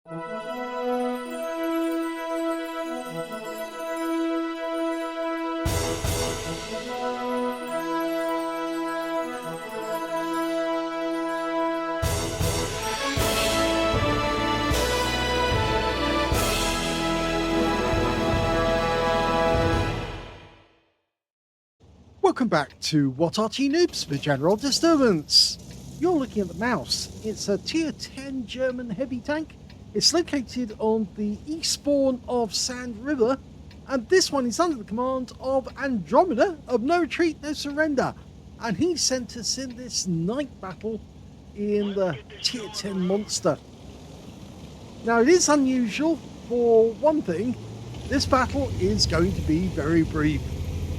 Welcome back to What Arty Noobs for General Disturbance. You're looking at the mouse. It's a tier 10 German heavy tank. It's located on the eastbourne of Sand River, and this one is under the command of Andromedaa of No Retreat, No Surrender. And he sent us in this night battle in the tier 10 monster. Now it is unusual. For one thing, this battle is going to be very brief.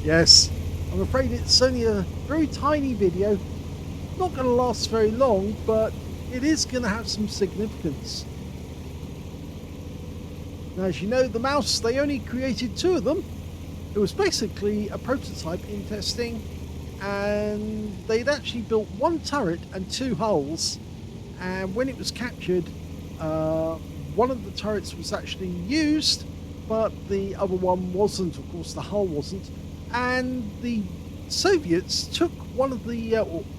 Yes, I'm afraid it's only a very tiny video, not going to last very long, but it is going to have some significance. Now, as you know, the mouse, they only created 2 of them. It was basically a prototype in testing, and they'd actually built 1 turret and 2 hulls, and when it was captured, one of the turrets was actually used, but the other one wasn't. Of course, the hull wasn't. And the Soviets took one of the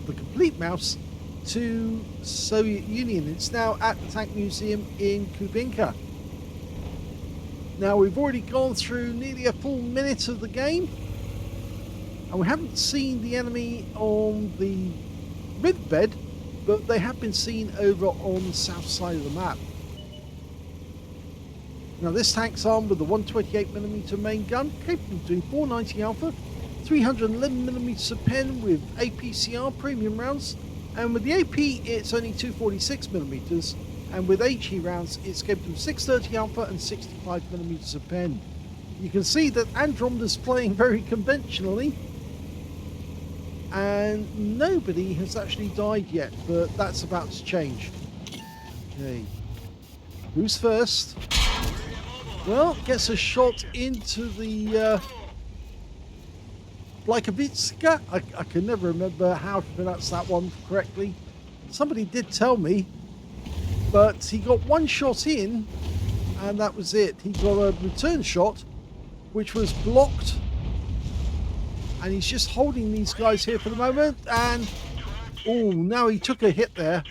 complete mouse to Soviet Union. It's now at the Tank Museum in Kubinka. Now we've already gone through nearly a full minute of the game, and we haven't seen the enemy on the riverbed, but they have been seen over on the south side of the map. Now this tank's armed with the 128mm main gun, capable of doing 490 alpha, 311mm of pen with APCR premium rounds, and with the AP it's only 246mm, and with HE rounds it's capable of 630 alpha and 65mm of pen. You can see that Andromeda's playing very conventionally, and nobody has actually died yet, but that's about to change. Okay, who's first? Well, gets a shot into the Blikavitska. I can never remember how to pronounce that one correctly. Somebody did tell me, but he got 1 shot in, and that was it. He got a return shot, which was blocked, and he's just holding these guys here for the moment. And oh, now he took a hit there,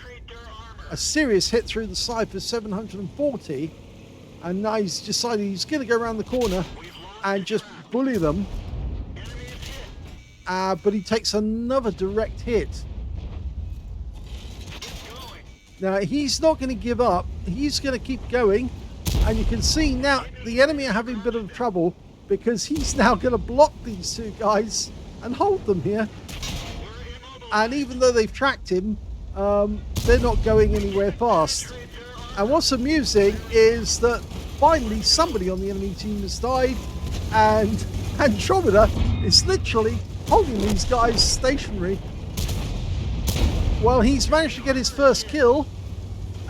a serious hit through the side for 740. And now he's decided he's going to go around the corner and just bully them. But he takes another direct hit. Now he's not going to give up. He's going to keep going. And you can see now the enemy are having a bit of trouble, because he's now going to block these 2 guys and hold them here. And even though they've tracked him, they're not going anywhere fast. And what's amusing is that finally somebody on the enemy team has died, and Andromedaa is literally holding these guys stationary. Well, he's managed to get his first kill,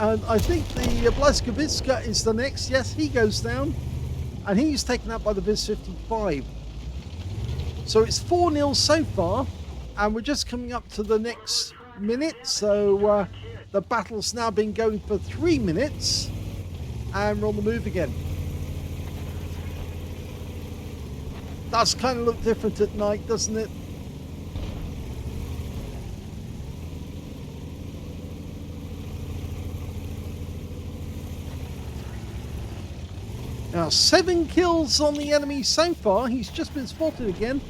and I think the Blikavitska is the next. Yes, he goes down, and he's taken out by the Viz-55. So it's 4-0 so far, and we're just coming up to the next minute. So the battle's now been going for 3 minutes, and we're on the move again. Does kind of look different at night, doesn't it? Now 7 kills on the enemy so far. He's just been spotted again,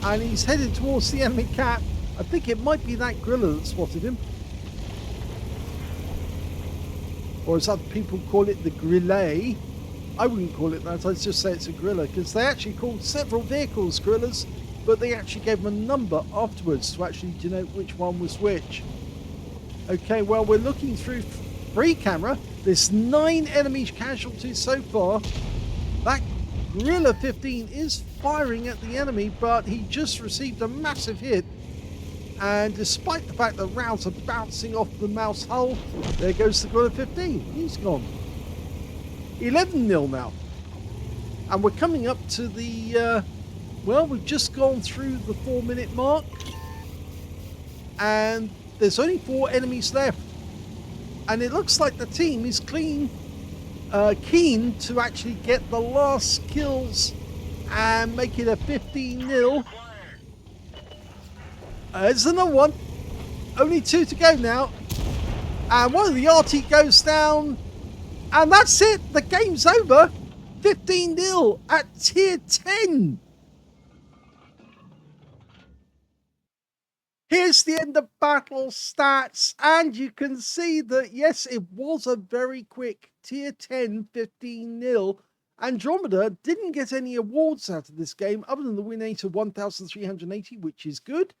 and he's headed towards the enemy cap. I think it might be that griller that spotted him. Or as other people call it, the grillet. I wouldn't call it that, I'd just say it's a griller, because they actually called several vehicles grillers, but they actually gave them a number afterwards to actually denote which one was which. Okay, well, we're looking through free camera. There's 9 enemy casualties so far. That Gorilla 15 is firing at the enemy, but he just received a massive hit. And despite the fact that rounds are bouncing off the mouse hull, there goes the Gorilla 15. He's gone. 11-0 now. And we're coming up to the, well, we've just gone through the 4-minute mark. And there's only 4 enemies left. And it looks like the team is keen to actually get the last kills and make it a 15-0. There's another one. Only 2 to go now. And one of the Arty goes down. And that's it. The game's over. 15-0 at tier 10. Here's the end of battle stats. And you can see that, yes, it was a very quick tier 10, 15-0. Andromeda didn't get any awards out of this game other than the win rate of 1,380, which is good.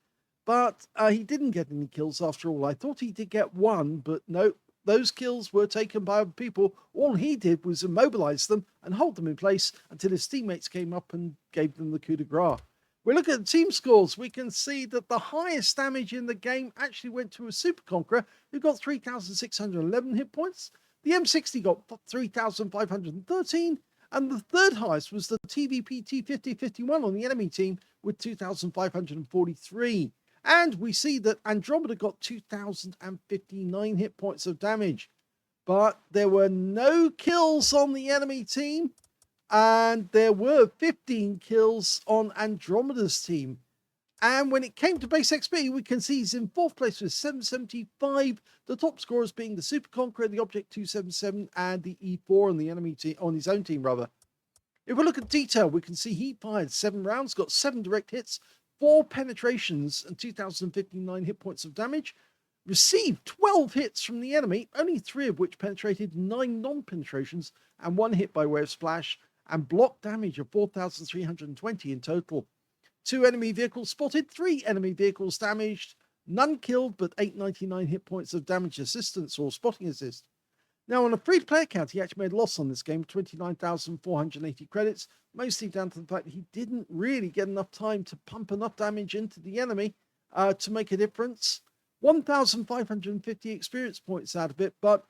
But he didn't get any kills after all. I thought he did get one, but no, those kills were taken by other people. All he did was immobilize them and hold them in place until his teammates came up and gave them the coup de grace. We look at the team scores. We can see that the highest damage in the game actually went to a Super Conqueror who got 3,611 hit points. The M60 got 3,513. And the third highest was the TVP T5051 on the enemy team with 2,543. And we see that Andromeda got 2,059 hit points of damage. But there were no kills on the enemy team. And there were 15 kills on Andromeda's team. And when it came to base XP, we can see he's in 4th place with 775. The top scorers being the Super Conqueror, the Object 277, and the E4 on the enemy team, on his own team rather. If we look at detail, we can see he fired 7 rounds, got 7 direct hits, 4 penetrations, and 2,059 hit points of damage. Received 12 hits from the enemy, only 3 of which penetrated, 9 non-penetrations, and 1 hit by way of splash, and block damage of 4,320 in total. 2 enemy vehicles spotted, 3 enemy vehicles damaged, none killed, but 899 hit points of damage assistance or spotting assist. Now, on a free-to-play account, he actually made a loss on this game, 29,480 credits, mostly down to the fact that he didn't really get enough time to pump enough damage into the enemy to make a difference. 1,550 experience points out of it, but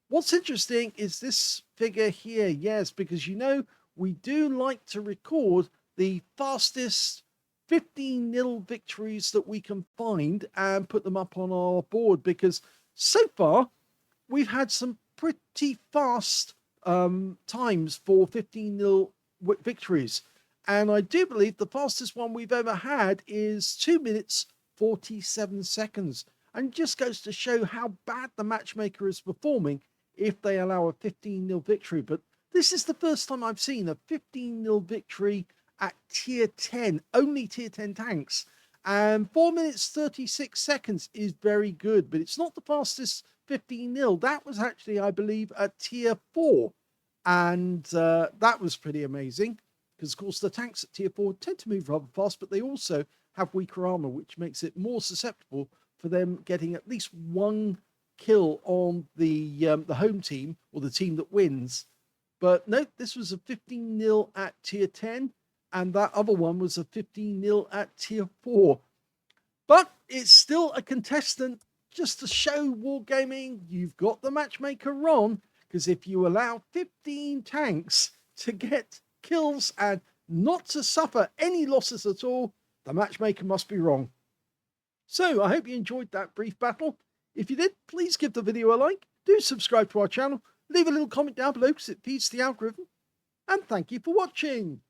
what's interesting is this figure here, yes, because you know, we do like to record the fastest 15-0 victories that we can find and put them up on our board, because so far we've had some pretty fast times for 15-0 victories. And I do believe the fastest one we've ever had is 2 minutes 47 seconds. And just goes to show how bad the matchmaker is performing if they allow a 15-0 victory. But this is the first time I've seen a 15-0 victory at tier 10, only tier 10 tanks. And 4 minutes 36 seconds is very good, but it's not the fastest 15-0. That was actually, I believe, at tier 4. And that was pretty amazing, because of course the tanks at tier 4 tend to move rather fast, but they also have weaker armor, which makes it more susceptible for them getting at least 1 kill on the home team, or the team that wins. But no, this was a 15-0 at tier 10, and that other one was a 15-0 at tier 4. But it's still a contestant. Just to show Wargaming, you've got the matchmaker wrong, because if you allow 15 tanks to get kills and not to suffer any losses at all, the matchmaker must be wrong. So I hope you enjoyed that brief battle. If you did, please give the video a like, do subscribe to our channel, leave a little comment down below because it feeds the algorithm, and thank you for watching.